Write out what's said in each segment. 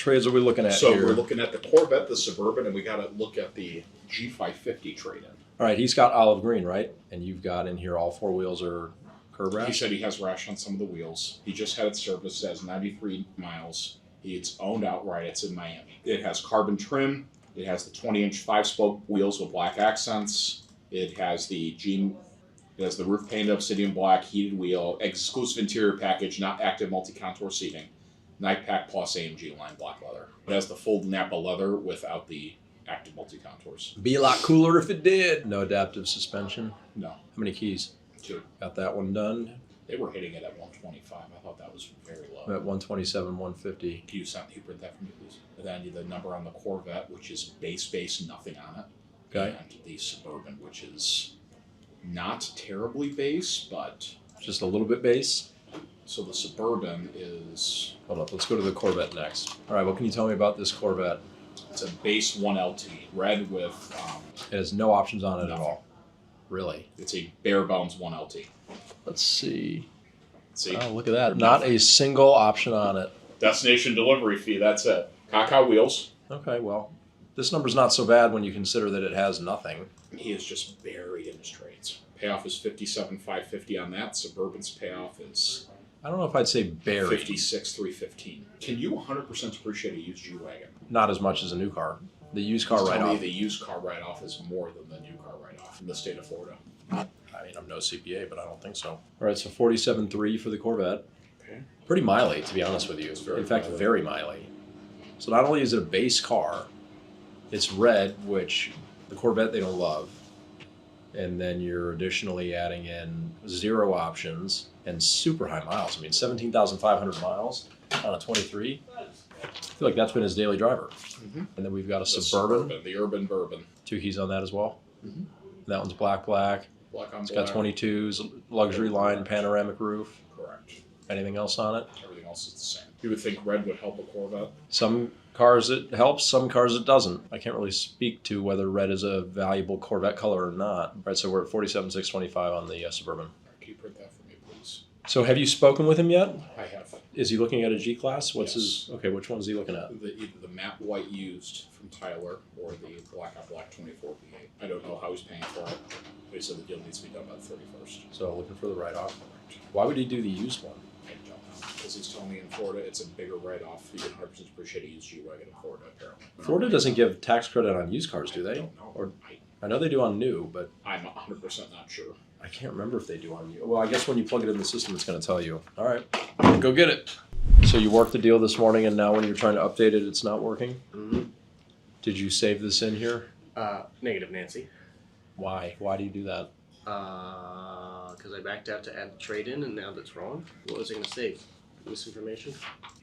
trades are we looking at So here? we're looking at the Corvette, the Suburban, and we got to look at the G550 trade-in. All right, he's got olive green, right? And you've got in here all four wheels are curb He rash? said he has rash on some of the wheels. He just had it serviced. It has 93 miles. It's owned outright. It's in Miami. It has carbon trim. It has the 20-inch 5-spoke wheels with black accents. It has the roof painted obsidian black, heated wheel, exclusive interior package, not active multi-contour seating. Night pack plus AMG line black leather. It has the full Napa leather without the active multi-contours. Be a lot cooler if it did. No adaptive suspension. No. How many keys? 2. Got that one done. They were hitting it at 125. I thought that was very low. At 127, 150. Can you print that for me, please? And then the number on the Corvette, which is base, nothing on it. Okay. And the Suburban, which is not terribly base, but... Just a little bit base. So the Suburban is... Hold up, let's go to the Corvette next. All right, what can you tell me about this Corvette? It's a base 1LT, red with... It has no options on it nothing. at all. Really? It's a bare bones 1LT. Let's see. See? Oh, look at that. Not a single option on it. Destination delivery fee, that's it. Caca wheels. Okay, well, this number's not so bad when you consider that it has nothing. He is just buried in his trades. Payoff is $57,550 on that. Suburban's payoff is... I don't know if I'd say buried. $56,315. Can you 100% appreciate a used G-Wagon? Not as much as a new car. The used car write-off. The used car write-off is more than the new car write-off in the state of Florida. I mean, I'm no CPA, but I don't think so. All right, so 47.3 for the Corvette. Okay. Pretty miley, to be honest with you. In fact, very miley. So not only is it a base car, it's red, which the Corvette they don't love. And then you're additionally adding in 0 options and super high miles. I mean, 17,500 miles on a 23. I feel like that's been his daily driver. Mm-hmm. And then we've got a Suburban. The Urban Bourbon. 2 keys on that as well. Mm-hmm. That one's black. Black on It's black. got 22s, luxury line, panoramic roof. Correct. Anything else on it? Everything else is the same. You would think red would help a Corvette. Some cars it helps, some cars it doesn't. I can't really speak to whether red is a valuable Corvette color or not. All right, so we're at 47,625 on the Suburban. Can you print that for me, please? So have you spoken with him yet? I have. Is he looking at a G-Class? What's Yes. his... Okay, which one's he looking at? Either the matte white used from Tyler or the black on black 24 V8. I don't know how he's paying for it. But he said the deal needs to be done by the 31st. So looking for the write-off. Why would he do the used one? I don't know. Because he's telling me in Florida it's a bigger write-off. You can 100% appreciate a used G-Wagon in Florida, apparently. Florida doesn't give tax credit on used cars, do I they? don't know. Or I know they do on new, but I'm 100% not sure. I can't remember if they do on new. Well, I guess when you plug it in the system, it's going to tell you. All right, go get it. So you worked the deal this morning, and now when you're trying to update it, it's not working? Mm-hmm. Did you save this in here? Negative, Nancy. Why? Why do you do that? Because I backed out to add the trade in, and now that's wrong. What was I going to save? Misinformation?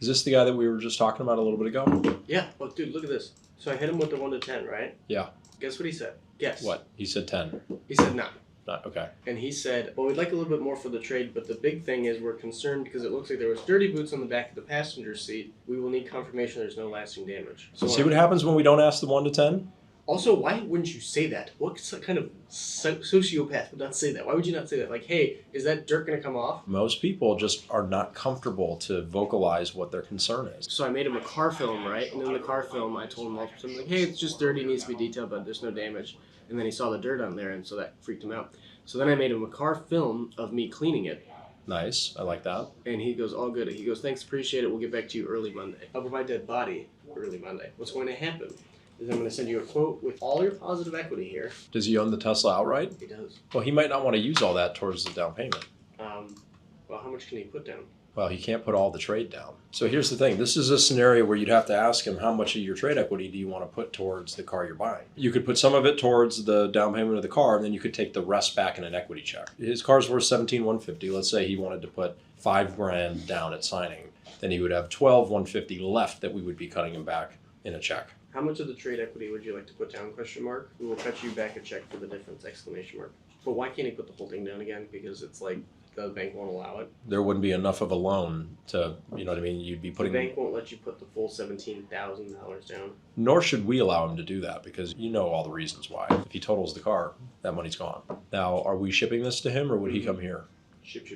Is this the guy that we were just talking about a little bit ago? Yeah. Well, dude, look at this. So I hit him with the 1 to 10, right? Yeah. Guess what he said? Guess. What? He said 10. He said 9. Not okay. And he said, well, we'd like a little bit more for the trade, but the big thing is we're concerned because it looks like there was dirty boots on the back of the passenger seat. We will need confirmation there's no lasting damage. So see what happens when we don't ask the 1 to 10? Also, why wouldn't you say that? What kind of sociopath would not say that? Why would you not say that? Like, hey, is that dirt going to come off? Most people just are not comfortable to vocalize what their concern is. So I made him a car film, right? And in the car film, I told him multiple times, like, hey, it's just dirty, it needs to be detailed, but there's no damage. And then he saw the dirt on there, and so that freaked him out. So then I made him a car film of me cleaning it. Nice. I like that. And he goes, all good. He goes, thanks, appreciate it. We'll get back to you early Monday. Over my dead body early Monday. What's going to happen is I'm going to send you a quote with all your positive equity here. Does he own the Tesla outright? He does. Well, he might not want to use all that towards the down payment. Well, how much can he put down? Well, he can't put all the trade down. So here's the thing. This is a scenario where you'd have to ask him how much of your trade equity do you want to put towards the car you're buying. You could put some of it towards the down payment of the car, and then you could take the rest back in an equity check. His car's worth $17,150. Let's say he wanted to put $5,000 down at signing. Then he would have $12,150 left that we would be cutting him back in a check. How much of the trade equity would you like to put down, question mark? We will cut you back a check for the difference, exclamation mark. But why can't he put the whole thing down again? Because it's like the bank won't allow it. There wouldn't be enough of a loan to, you know what I mean? You'd be The putting... bank won't let you put the full $17,000 down. Nor should we allow him to do that because you know all the reasons why. If he totals the car, that money's gone. Now, are we shipping this to him or would he come here? Ship.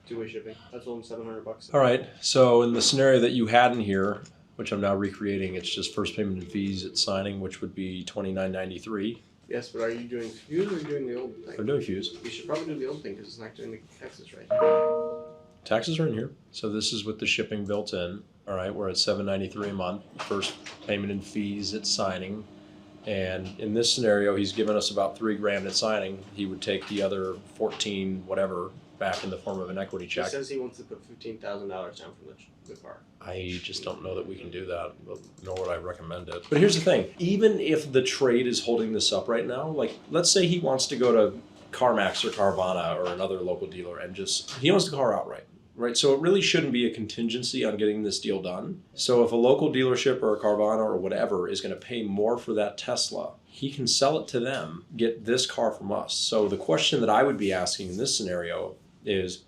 Two-way shipping. I told him $700. All right. So in the scenario that you had in here, which I'm now recreating. It's just first payment and fees at signing, which would be $29.93. Yes, but are you doing fuse or are you doing the old thing? I'm doing fuse. You should probably do the old thing because it's not doing the taxes right. Taxes are in here. So this is with the shipping built in. All right, we're at $7.93 a month. First payment and fees at signing. And in this scenario, he's given us about $3,000 at signing. He would take the other 14 whatever back in the form of an equity He check. says he wants to put $15,000 down from the car. I just don't know that we can do that, nor would I recommend it. But here's the thing. Even if the trade is holding this up right now, like let's say he wants to go to CarMax or Carvana or another local dealer and he owns the car outright. Right, so it really shouldn't be a contingency on getting this deal done. So if a local dealership or a Carvana or whatever is going to pay more for that Tesla, he can sell it to them, get this car from us. So the question that I would be asking in this scenario is,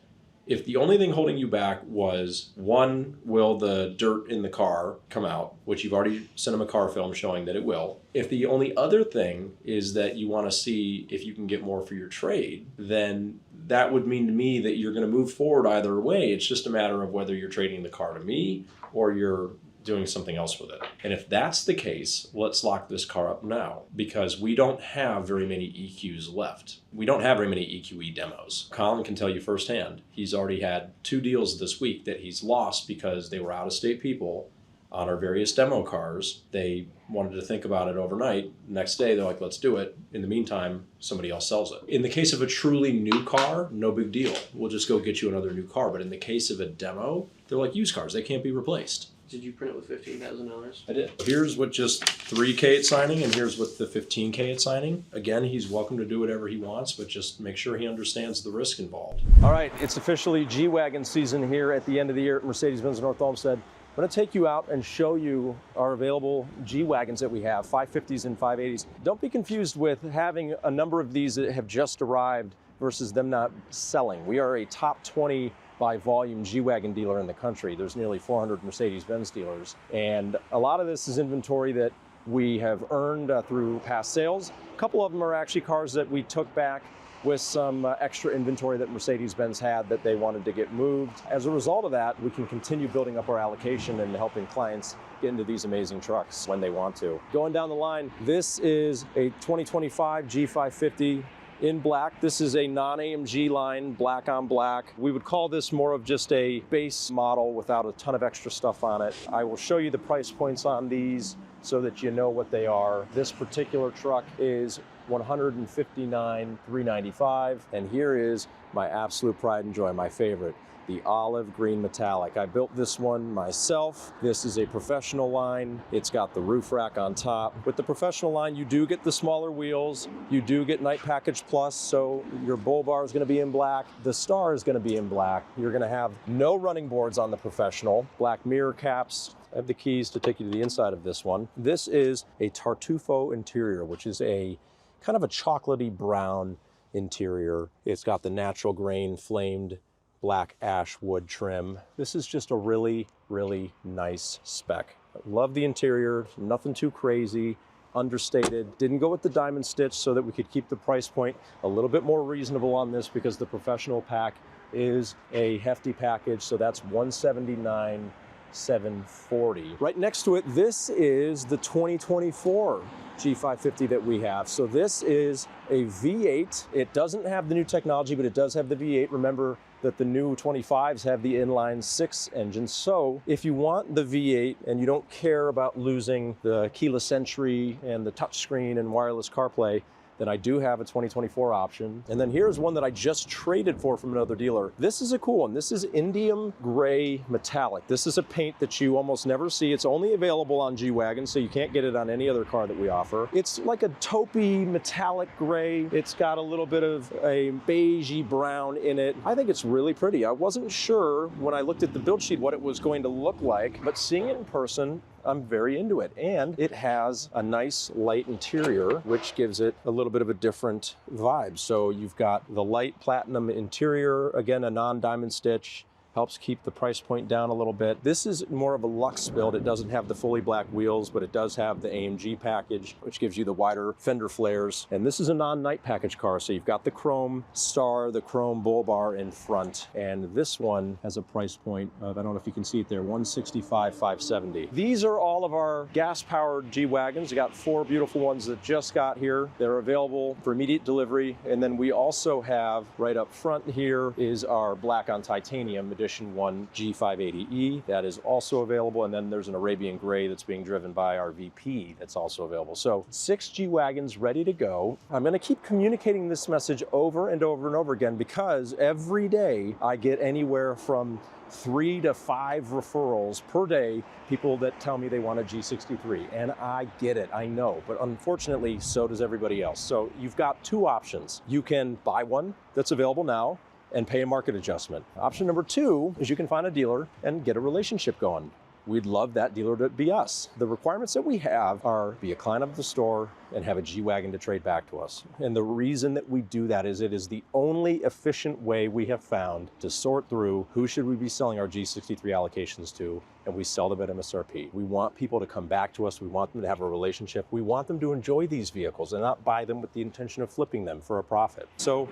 if the only thing holding you back was, one, will the dirt in the car come out, which you've already sent him a car film showing that it will. If the only other thing is that you want to see if you can get more for your trade, then that would mean to me that you're going to move forward either way. It's just a matter of whether you're trading the car to me or you're doing something else with it. And if that's the case, let's lock this car up now, because we don't have very many EQs left. We don't have very many EQE demos. Colin can tell you firsthand, he's already had 2 deals this week that he's lost because they were out-of-state people on our various demo cars. They wanted to think about it overnight. Next day, they're like, let's do it. In the meantime, somebody else sells it. In the case of a truly new car, no big deal. We'll just go get you another new car. But in the case of a demo, they're like used cars. They can't be replaced. Did you print it with $15,000? I did. Here's with just $3K at signing, and here's with the $15K at signing. Again, he's welcome to do whatever he wants, but just make sure he understands the risk involved. All right, it's officially G-Wagon season here at the end of the year at Mercedes-Benz North Olmsted. I'm going to take you out and show you our available G-Wagons that we have, 550s and 580s. Don't be confused with having a number of these that have just arrived versus them not selling. We are a top 20 by volume G-Wagon dealer in the country. There's nearly 400 Mercedes-Benz dealers. And a lot of this is inventory that we have earned through past sales. A couple of them are actually cars that we took back with some extra inventory that Mercedes-Benz had that they wanted to get moved. As a result of that, we can continue building up our allocation and helping clients get into these amazing trucks when they want to. Going down the line, this is a 2025 G550 in black. This is a non-AMG line, black on black. We would call this more of just a base model without a ton of extra stuff on it. I will show you the price points on these so that you know what they are. This particular truck is $159,395, and here is my absolute pride and joy, my favorite, the olive green metallic. I built this one myself. This is a professional line. It's got the roof rack on top. With the professional line, you do get the smaller wheels. You do get Night Package Plus, so your bull bar is gonna be in black. The star is gonna be in black. You're gonna have no running boards on the professional. Black mirror caps. I have the keys to take you to the inside of this one. This is a Tartufo interior, which is a kind of a chocolatey brown interior. It's got the natural grain flamed black ash wood trim. This is just a really, really nice spec. Love the interior, nothing too crazy, understated. Didn't go with the diamond stitch so that we could keep the price point a little bit more reasonable on this because the professional pack is a hefty package, so that's $179,740. Right next to it, this is the 2024 G550 that we have. So this is a V8. It doesn't have the new technology, but it does have the V8. Remember that the new 25s have the inline 6 engine. So if you want the V8 and you don't care about losing the keyless entry and the touchscreen and wireless CarPlay, then I do have a 2024 option. And then here's one that I just traded for from another dealer. This is a cool one. This is indium gray metallic. This is a paint that you almost never see. It's only available on G-Wagon, so you can't get it on any other car that we offer. It's like a taupey metallic gray. It's got a little bit of a beigey brown in it. I think it's really pretty. I wasn't sure when I looked at the build sheet what it was going to look like, but seeing it in person, I'm very into it. And it has a nice light interior, which gives it a little bit of a different vibe. So you've got the light platinum interior, again, a non-diamond stitch. helps keep the price point down a little bit. This is more of a luxe build. It doesn't have the fully black wheels, but it does have the AMG package, which gives you the wider fender flares. And this is a non-night package car, so you've got the chrome star, the chrome bull bar in front, and this one has a price point of, I don't know if you can see it there, $165,570. These are all of our gas-powered G-Wagons. We got 4 beautiful ones that just got here. They're available for immediate delivery, and then we also have right up front here is our black on titanium edition 1 G580E. That is also available, and then there's an Arabian gray that's being driven by our VP that's also available. So 6 G-Wagons ready to go. I'm going to keep communicating this message over and over and over again because every day I get anywhere from 3 to 5 referrals per day, people that tell me they want a G63, and I get it, I know, but unfortunately so does everybody else. So you've got 2 options. You can buy one that's available now and pay a market adjustment. Option number 2 is you can find a dealer and get a relationship going. We'd love that dealer to be us. The requirements that we have are be a client of the store and have a G-Wagon to trade back to us. And the reason that we do that is it is the only efficient way we have found to sort through who should we be selling our G63 allocations to, and we sell them at MSRP. We want people to come back to us. We want them to have a relationship. We want them to enjoy these vehicles and not buy them with the intention of flipping them for a profit. So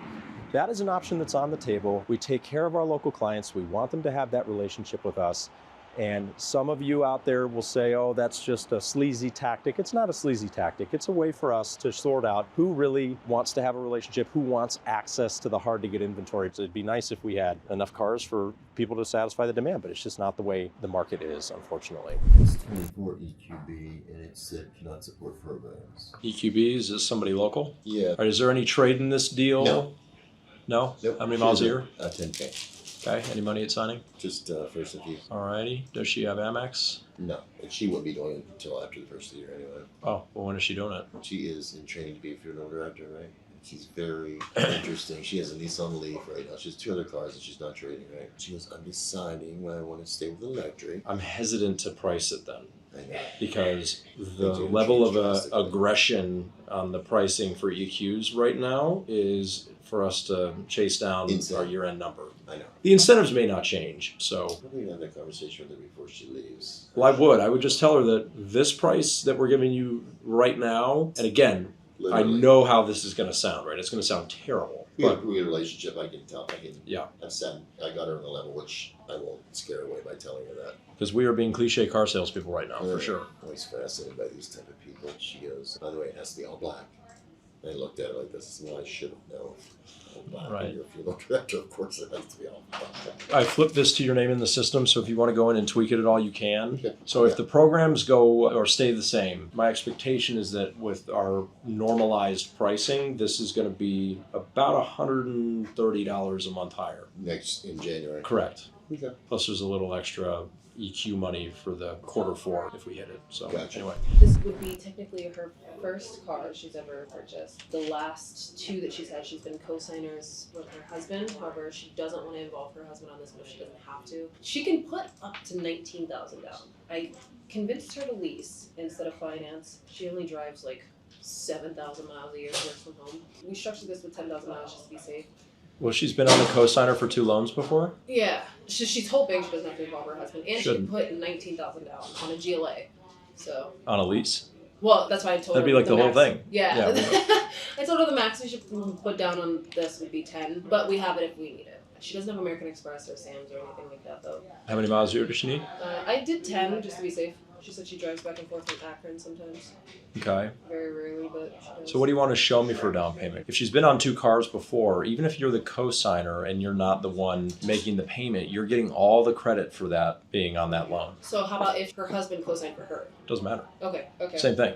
that is an option that's on the table. We take care of our local clients. We want them to have that relationship with us. And some of you out there will say, oh, that's just a sleazy tactic. It's not a sleazy tactic. It's a way for us to sort out who really wants to have a relationship, who wants access to the hard to get inventory. So it'd be nice if we had enough cars for people to satisfy the demand, but it's just not the way the market is, unfortunately. It's 24 EQB and it said cannot support programs. EQB, is this somebody local? Yeah. All right, is there any trade in this deal? No. No? Nope. How many miles a year? 10K. Okay, any money at signing? Just first of the year. Alrighty. Does she have Amex? No, and she won't be doing it until after the first of the year anyway. Oh, well, when is she doing it? She is in training to be a funeral director, right? And she's very interesting. She has a Nissan Leaf right now. She has 2 other cars that she's not trading, right? She was undeciding when I want to stay with electric. I'm hesitant to price it then, I know. because the do level change of drastically. aggression on the pricing for EQs right now is for us to chase down Insane. our year-end number. I know. The incentives may not change, so. Probably have that conversation with her before she leaves. Well, I would just tell her that this price that we're giving you right now, and again, I Literally. know how this is going to sound, right? It's going to sound terrible. We have But a good relationship. I can tell. yeah, I've said I got her on a level which I won't scare her away by telling her that. because we are being cliche car salespeople right now, for sure. I'm always fascinated by these type of people. She goes, by the way, it has to be all black. And I looked at her like this. Well, I should have known. All black. Right. You're a funeral director, of course it has to be all black. I flipped this to your name in the system, so if you want to go in and tweak it at all, you can. Okay. So if the programs go or stay the same, my expectation is that with our normalized pricing, this is going to be about $130 a month higher. Next in January. Correct. Okay. Plus there's a little extra EQ money for the Q4 if we hit it. So Gotcha. anyway, This would be technically her first car she's ever purchased. The last 2 that she's had, she's been co-signers with her husband. However, she doesn't want to involve her husband on this, but she doesn't have to. She can put up to $19,000 down. I convinced her to lease instead of finance. She only drives like 7,000 miles a year, works from home. We structured this with 10,000 miles just to be safe. well, she's been on the co-signer for 2 loans before. Yeah, she's hoping she doesn't have to involve her husband, and Shouldn't. she can put $19,000 down on a GLA. So. On a lease. Well, that's why I told That'd her. be like the whole max- thing. Yeah. Yeah. I told her the max we should put down on this would be 10, but we have it if we need it. She doesn't have American Express or Sam's or anything like that, though. How many miles a year does she need? I did 10 just to be safe. She said she drives back and forth from Akron sometimes. Okay. Very rarely, but she does. So what do you want to show me for a down payment? If she's been on 2 cars before, even if you're the co-signer and you're not the one making the payment, you're getting all the credit for that being on that loan. So how about if her husband co-signed for her? Doesn't matter. Okay. Same thing.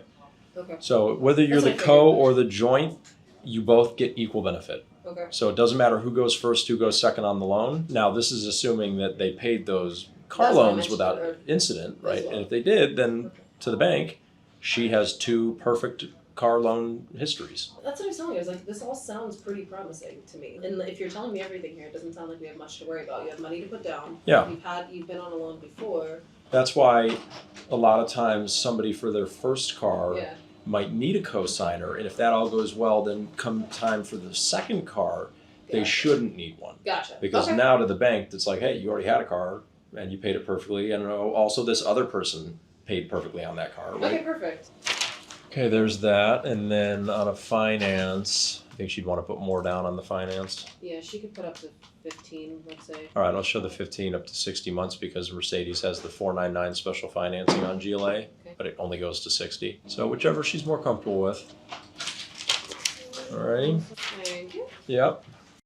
Okay. So whether you're the That's what I co figured. or the joint, you both get equal benefit. Okay. So it doesn't matter who goes first, who goes second on the loan. Now this is assuming that they paid those car That's what I loans mentioned without earlier. incident, right? As well. And if they did, then to the bank, she has 2 perfect car loan histories. That's what I was telling you. I was like, this all sounds pretty promising to me. And if you're telling me everything here, it doesn't sound like we have much to worry about. You have money to put down. Yeah. You've been on a loan before. That's why a lot of times somebody for their first car Yeah. might need a co-signer, and if that all goes well, then come time for the second car, They Gotcha. shouldn't need one. Gotcha. Because Okay. now to the bank, it's like, hey, you already had a car and you paid it perfectly. And also this other person paid perfectly on that car, right? Okay, perfect. Okay, there's that. And then on a finance, I think she'd want to put more down on the finance. Yeah, she could put up to 15, let's say. All right, I'll show the 15 up to 60 months because Mercedes has the 499 special financing on GLA, but it only goes to 60. So whichever she's more comfortable with. All right. Thank you. Yep.